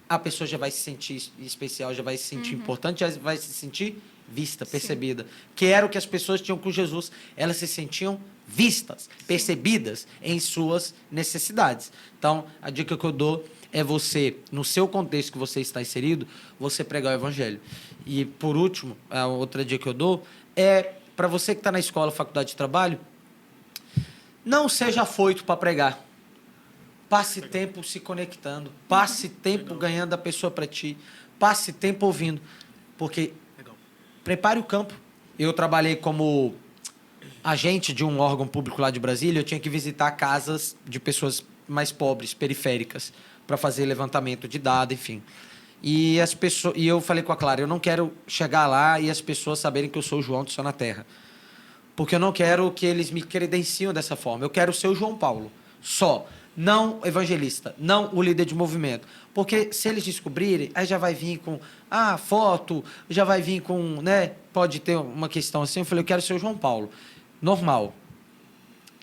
A pessoa já vai se sentir especial, já vai se sentir importante, já vai se sentir vista, percebida. Que era o que as pessoas tinham com Jesus. Elas se sentiam vistas, percebidas em suas necessidades. Então, a dica que eu dou é você, no seu contexto que você está inserido, você pregar o evangelho. E, por último, a outra dica que eu dou é para você que está na escola, faculdade de trabalho, não seja afoito para pregar. Passe tempo se conectando. Passe tempo ganhando a pessoa para ti. Passe tempo ouvindo. Porque prepare o campo. Eu trabalhei como agente de um órgão público lá de Brasília. Eu tinha que visitar casas de pessoas mais pobres, periféricas, para fazer levantamento de dados, enfim. E eu falei com a Clara, eu não quero chegar lá e as pessoas saberem que eu sou o João do Céu na Terra. Porque eu não quero que eles me credenciam dessa forma. Eu quero ser o João Paulo. Só. Não evangelista. Não o líder de movimento. Porque se eles descobrirem, aí já vai vir com foto, já vai vir com, né? Pode ter uma questão assim. Eu falei, eu quero ser o João Paulo. Normal.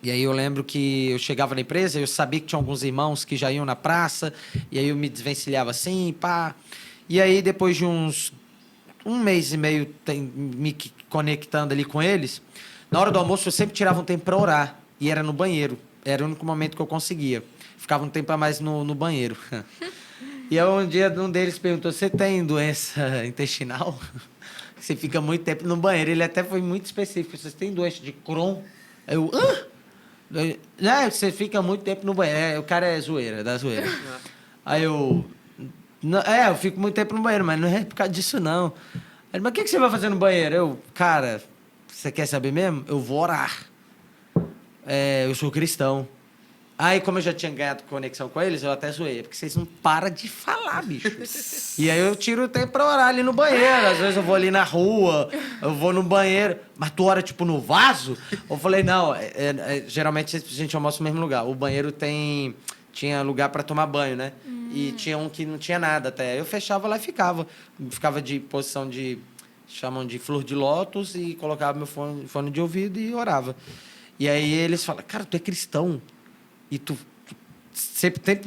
E aí eu lembro que eu chegava na empresa, eu sabia que tinha alguns irmãos que já iam na praça, e aí eu me desvencilhava assim, pá. E aí, depois de um mês e meio me conectando ali com eles, na hora do almoço eu sempre tirava um tempo para orar, e era no banheiro. Era o único momento que eu conseguia. Ficava um tempo a mais no banheiro. E aí um dia um deles perguntou, você tem doença intestinal? Você fica muito tempo no banheiro. Ele até foi muito específico, você tem doença de Crohn? Eu, você fica muito tempo no banheiro. O cara é zoeira, da zoeira. Aí eu fico muito tempo no banheiro, mas não é por causa disso, não. Ele, mas o que você vai fazer no banheiro? Eu, cara, você quer saber mesmo? Eu vou orar. eu sou cristão. Aí, como eu já tinha ganhado conexão com eles, eu até zoei, porque vocês não param de falar, bicho. E aí eu tiro o tempo pra orar ali no banheiro. Às vezes eu vou ali na rua, eu vou no banheiro. Mas tu ora, tipo, no vaso? Eu falei, não, geralmente a gente almoça no mesmo lugar. O banheiro tinha lugar pra tomar banho, né? E tinha um que não tinha nada até. Eu fechava lá e ficava. Ficava de posição de... chamam de flor de lótus e colocava meu fone de ouvido e orava. E aí eles falam, cara, tu é cristão? E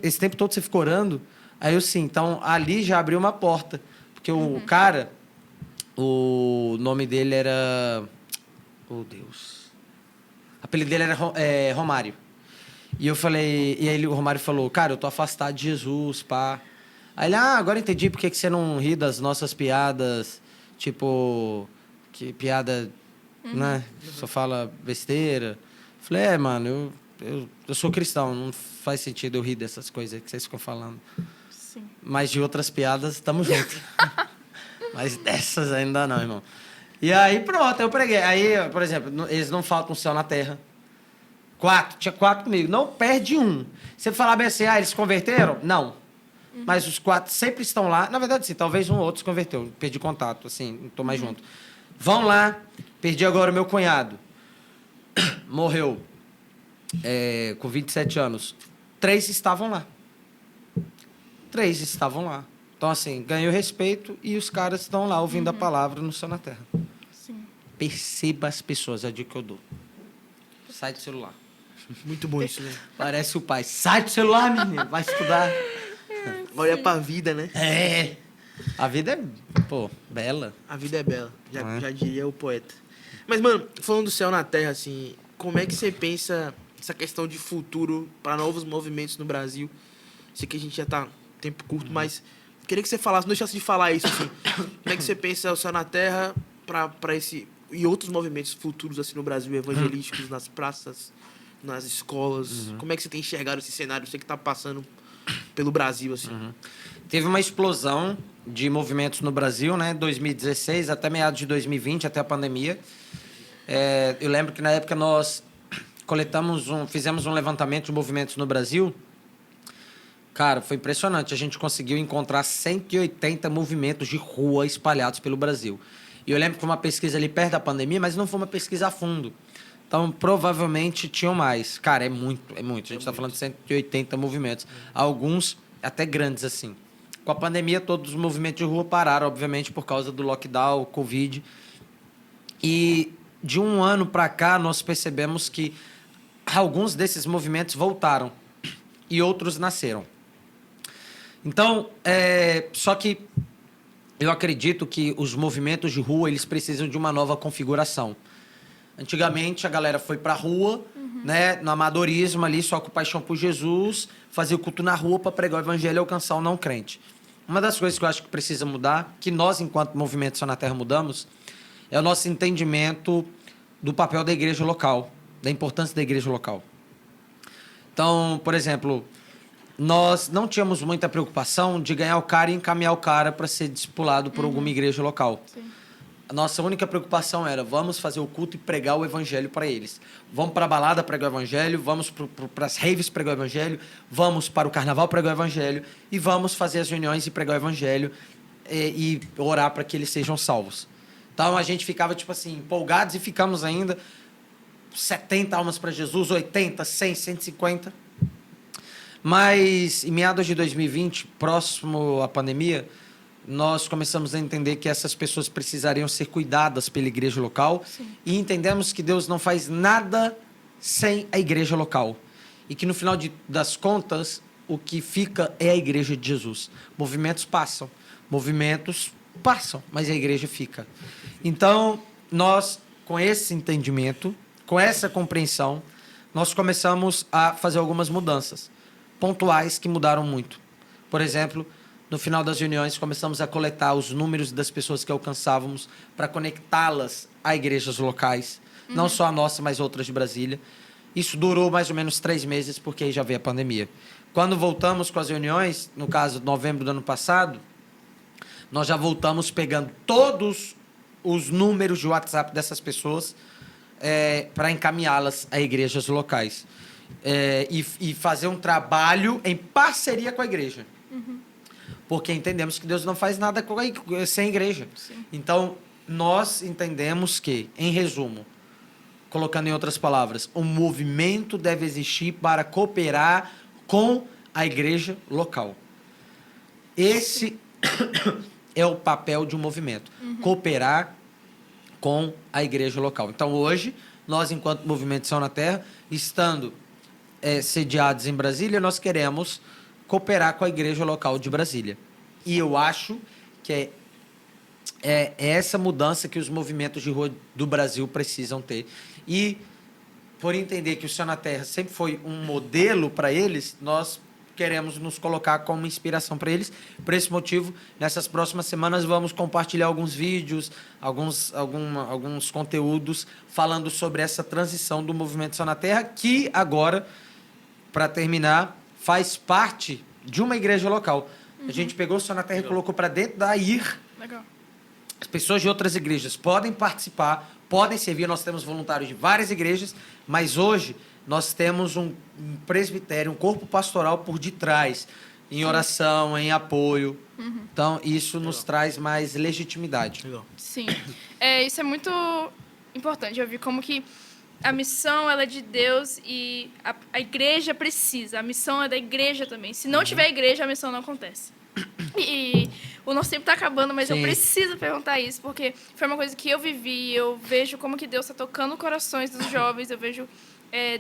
esse tempo todo você ficou orando? Aí eu, sim. Então, ali já abriu uma porta. Porque o cara, o nome dele era... Oh, Deus. O apelido dele era Romário. E eu falei... E aí o Romário falou, cara, eu tô afastado de Jesus, pá. Aí ele, agora entendi por que você não ri das nossas piadas, tipo... Que piada, né? Só fala besteira. Falei, mano, eu sou cristão, não faz sentido eu rir dessas coisas que vocês ficam falando. Sim. Mas de outras piadas, estamos juntos. Mas dessas ainda não, irmão. E aí, pronto, eu preguei. Aí, por exemplo, eles não faltam céu na terra. Tinha 4 comigo. Não perde um. Você falar bem assim, eles se converteram? Não. Mas os 4 sempre estão lá. Na verdade, sim, talvez um ou outro se converteu. Perdi contato, assim, não estou mais junto. Vão lá. Perdi agora o meu cunhado. Morreu. Com 27 anos. 3 estavam lá. 3 estavam lá. Então, assim, ganhou respeito e os caras estão lá ouvindo a palavra no céu na terra. Sim. Perceba as pessoas, é a dica que eu dou. Sai do celular. Muito bom isso, né? Parece o pai. Sai do celular, menino. Vai estudar. Olha pra vida, né? A vida é, bela. A vida é bela, Não é? já diria o poeta. Mas, mano, falando do céu na terra, assim, como é que você pensa essa questão de futuro para novos movimentos no Brasil? Sei que a gente já tá tempo curto, mas queria que você falasse, não deixasse de falar isso, assim. Como é que você pensa o céu na terra para esse e outros movimentos futuros, assim, no Brasil, evangelísticos, nas praças, nas escolas? Como é que você tem enxergado esse cenário? Você que tá passando pelo Brasil, assim. Teve uma explosão de movimentos no Brasil, né? 2016 até meados de 2020, até a pandemia. Eu lembro que na época nós fizemos um levantamento de movimentos no Brasil. Cara, foi impressionante. A gente conseguiu encontrar 180 movimentos de rua espalhados pelo Brasil. E eu lembro que foi uma pesquisa ali perto da pandemia, mas não foi uma pesquisa a fundo. Então, provavelmente tinham mais. Cara, é muito. A gente está falando de 180 movimentos. Alguns até grandes, assim. Com a pandemia, todos os movimentos de rua pararam, obviamente, por causa do lockdown, Covid. E de um ano para cá, nós percebemos que alguns desses movimentos voltaram e outros nasceram. Então, só que eu acredito que os movimentos de rua eles precisam de uma nova configuração. Antigamente, a galera foi para a rua, né, no amadorismo ali, só com paixão por Jesus, fazia o culto na rua para pregar o evangelho e alcançar o não crente. Uma das coisas que eu acho que precisa mudar, que nós, enquanto Movimento Céu na Terra, mudamos, é o nosso entendimento do papel da igreja local, da importância da igreja local. Então, por exemplo, nós não tínhamos muita preocupação de ganhar o cara e encaminhar o cara para ser discipulado por alguma igreja local. Sim. A nossa única preocupação era, vamos fazer o culto e pregar o evangelho para eles. Vamos para a balada pregar o evangelho, vamos para as raves pregar o evangelho, vamos para o carnaval pregar o evangelho e vamos fazer as reuniões e pregar o evangelho e orar para que eles sejam salvos. Então, a gente ficava, tipo assim, empolgados e ficamos ainda 70 almas para Jesus, 80, 100, 150. Mas, em meados de 2020, próximo à pandemia, nós começamos a entender que essas pessoas precisariam ser cuidadas pela igreja local. Sim. E entendemos que Deus não faz nada sem a igreja local. E que, no final das contas, o que fica é a igreja de Jesus. Movimentos passam, mas a igreja fica. Então, nós, com esse entendimento, com essa compreensão, nós começamos a fazer algumas mudanças pontuais que mudaram muito. Por exemplo, no final das reuniões, começamos a coletar os números das pessoas que alcançávamos para conectá-las a igrejas locais, não só a nossa, mas outras de Brasília. Isso durou mais ou menos 3 meses, porque aí já veio a pandemia. Quando voltamos com as reuniões, no caso, novembro do ano passado, nós já voltamos pegando todos os números de WhatsApp dessas pessoas, para encaminhá-las a igrejas locais. E fazer um trabalho em parceria com a igreja. Porque entendemos que Deus não faz nada sem igreja. Sim. Então, nós entendemos que, em resumo, colocando em outras palavras, um movimento deve existir para cooperar com a igreja local. Esse é o papel de um movimento, cooperar com a igreja local. Então, hoje, nós, enquanto Movimento Sal na Terra, estando sediados em Brasília, nós queremos cooperar com a igreja local de Brasília. E eu acho que é essa mudança que os movimentos de rua do Brasil precisam ter. E, por entender que o Céu na Terra sempre foi um modelo para eles, nós queremos nos colocar como inspiração para eles. Por esse motivo, nessas próximas semanas, vamos compartilhar alguns vídeos, alguns conteúdos falando sobre essa transição do Movimento Céu na Terra, que agora, para terminar, faz parte de uma igreja local. A gente pegou o Céu na Terra e colocou para dentro da IR. Legal. As pessoas de outras igrejas podem participar, podem servir. Nós temos voluntários de várias igrejas, mas hoje nós temos um presbitério, um corpo pastoral por detrás, em oração, em apoio. Então, isso nos traz mais legitimidade. Legal. Sim. Isso é muito importante. Eu vi como que a missão ela é de Deus e a igreja precisa. A missão é da igreja também. Se não tiver igreja, a missão não acontece. E o nosso tempo está acabando, mas Sim. eu preciso perguntar isso, porque foi uma coisa que eu vivi. Eu vejo como que Deus está tocando corações dos jovens. Eu vejo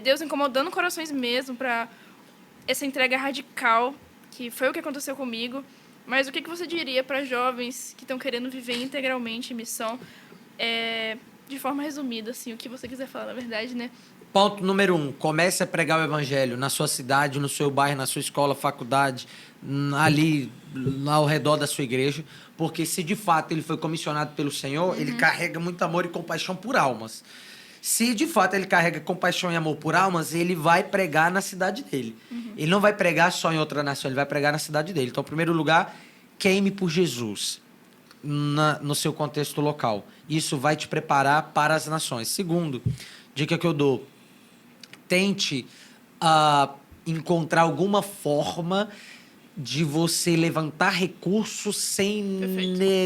Deus incomodando corações mesmo para essa entrega radical, que foi o que aconteceu comigo. Mas o que você diria para jovens que estão querendo viver integralmente missão, de forma resumida, assim, o que você quiser falar, na verdade, né? Ponto número 1. Comece a pregar o evangelho na sua cidade, no seu bairro, na sua escola, faculdade, ali ao redor da sua igreja. Porque se de fato ele foi comissionado pelo Senhor, ele carrega muito amor e compaixão por almas. Se de fato ele carrega compaixão e amor por almas, ele vai pregar na cidade dele. Ele não vai pregar só em outra nação, ele vai pregar na cidade dele. Então, em primeiro lugar, queime por Jesus no seu contexto local. Isso vai te preparar para as nações. Segundo, dica que eu dou, tente encontrar alguma forma de você levantar recursos sem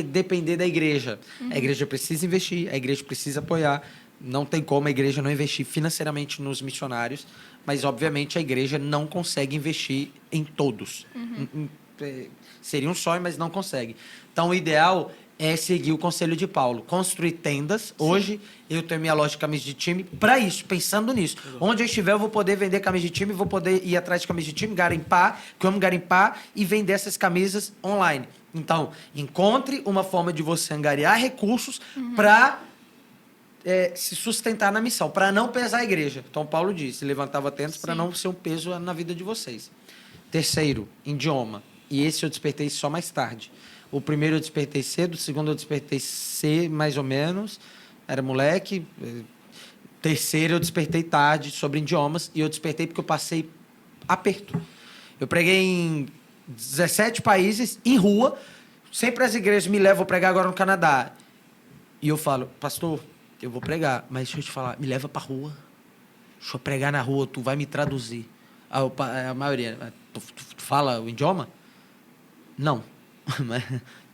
depender da igreja. A igreja precisa investir, a igreja precisa apoiar. Não tem como a igreja não investir financeiramente nos missionários, mas, obviamente, a igreja não consegue investir em todos. Seria um sonho, mas não consegue. Então, o ideal é seguir o conselho de Paulo. Construir tendas. Hoje, eu tenho minha loja de camisa de time para isso, pensando nisso. Onde eu estiver, eu vou poder vender camisa de time, vou poder ir atrás de camisa de time, garimpar, que eu amo garimpar, e vender essas camisas online. Então, encontre uma forma de você angariar recursos para se sustentar na missão, para não pesar a igreja. Então, Paulo disse, levantava tendas para não ser um peso na vida de vocês. Terceiro, idioma. E esse eu despertei só mais tarde. O primeiro eu despertei cedo, o segundo eu despertei cedo, mais ou menos. Era moleque. Terceiro eu despertei tarde sobre idiomas. E eu despertei porque eu passei aperto. Eu preguei em 17 países, em rua. Sempre as igrejas me levam a pregar agora no Canadá. E eu falo, pastor, eu vou pregar, mas deixa eu te falar, me leva pra rua. Deixa eu pregar na rua, tu vai me traduzir. A maioria, tu fala o idioma? Não. Mas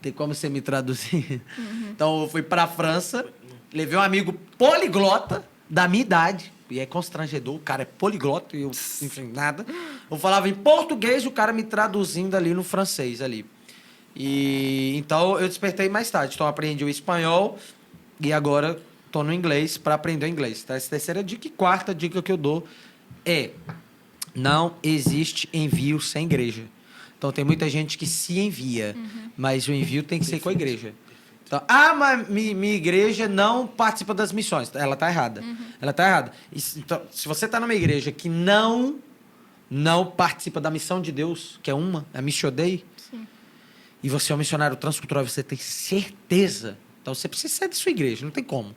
tem como você me traduzir? Então, eu fui pra França, levei um amigo poliglota da minha idade, e é constrangedor, o cara é poliglota, e eu, enfim, nada. Eu falava em português e o cara me traduzindo ali no francês, ali. E então, eu despertei mais tarde. Então, eu aprendi o espanhol e agora estou no inglês para aprender o inglês. Tá? Essa terceira dica. E quarta dica que eu dou é: não existe envio sem igreja. Então, tem muita gente que se envia, mas o envio tem que ser com a igreja. Então, mas minha igreja não participa das missões. Ela está errada. Ela está errada. Então, se você está numa igreja que não participa da missão de Deus, que é a Missio Dei, e você é um missionário transcultural, você tem certeza. Então, você precisa sair da sua igreja, não tem como.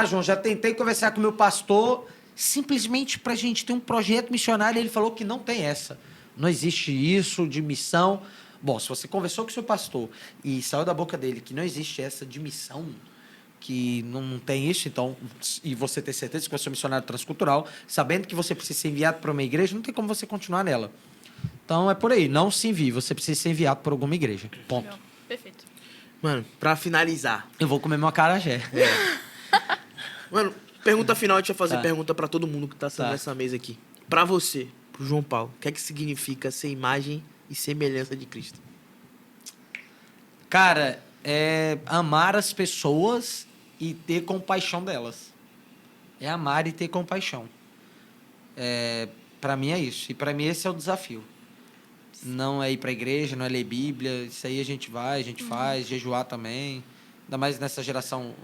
João, já tentei conversar com o meu pastor, simplesmente para a gente ter um projeto missionário, e ele falou que não tem essa. Não existe isso de missão. Bom, se você conversou com o seu pastor e saiu da boca dele que não existe essa de missão, que não tem isso, então, e você ter certeza que você é um missionário transcultural, sabendo que você precisa ser enviado para uma igreja, não tem como você continuar nela. Então, é por aí. Não se envie. Você precisa ser enviado por alguma igreja. Ponto. Legal. Perfeito. Mano, pra finalizar. Eu vou comer meu acarajé. Mano, pergunta final, a gente vai fazer Tá. pergunta pra todo mundo que tá sentado Tá. nessa mesa aqui. Pra você, pro João Paulo, o que é que significa ser imagem e semelhança de Cristo? Cara, é amar as pessoas e ter compaixão delas. É amar e ter compaixão. Para mim é isso. E para mim esse é o desafio. Não é ir para a igreja, não é ler Bíblia. Isso aí a gente vai, a gente faz. Jejuar também. Ainda mais nessa geração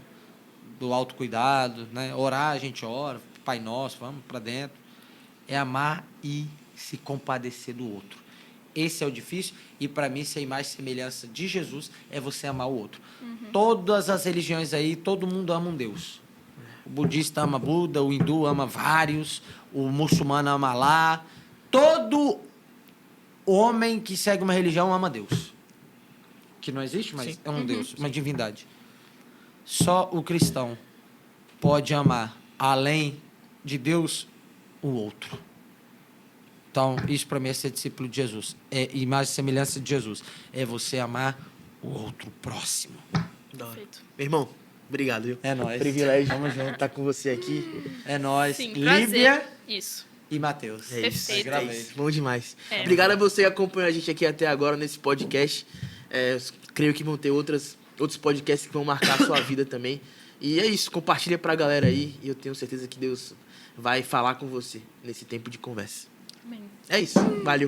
do autocuidado, né? Orar, a gente ora. Pai Nosso, vamos para dentro. É amar e se compadecer do outro. Esse é o difícil. E para mim, ser imagem e semelhança de Jesus é você amar o outro. Todas as religiões aí, todo mundo ama um Deus. O budista ama Buda, o hindu ama vários, o muçulmano ama Alá. Todo homem que segue uma religião ama Deus. Que não existe, mas Sim. é um Deus, uma divindade. Só o cristão pode amar, além de Deus, o outro. Então, isso para mim é ser discípulo de Jesus. É imagem e semelhança de Jesus. É você amar o outro próximo. Da hora. Perfeito. Meu irmão, obrigado, viu? É nóis. Privilégio Tamo junto. estar com você aqui. É nóis. Sim, Líbia prazer. Isso. e Matheus. É isso. Perfeito. Gravei. É isso. Bom demais. É. Obrigado a você que acompanhou a gente aqui até agora nesse podcast. Creio que vão ter outros podcasts que vão marcar a sua vida também. E é isso, compartilha pra galera aí. E eu tenho certeza que Deus vai falar com você nesse tempo de conversa. Amém. É isso, valeu.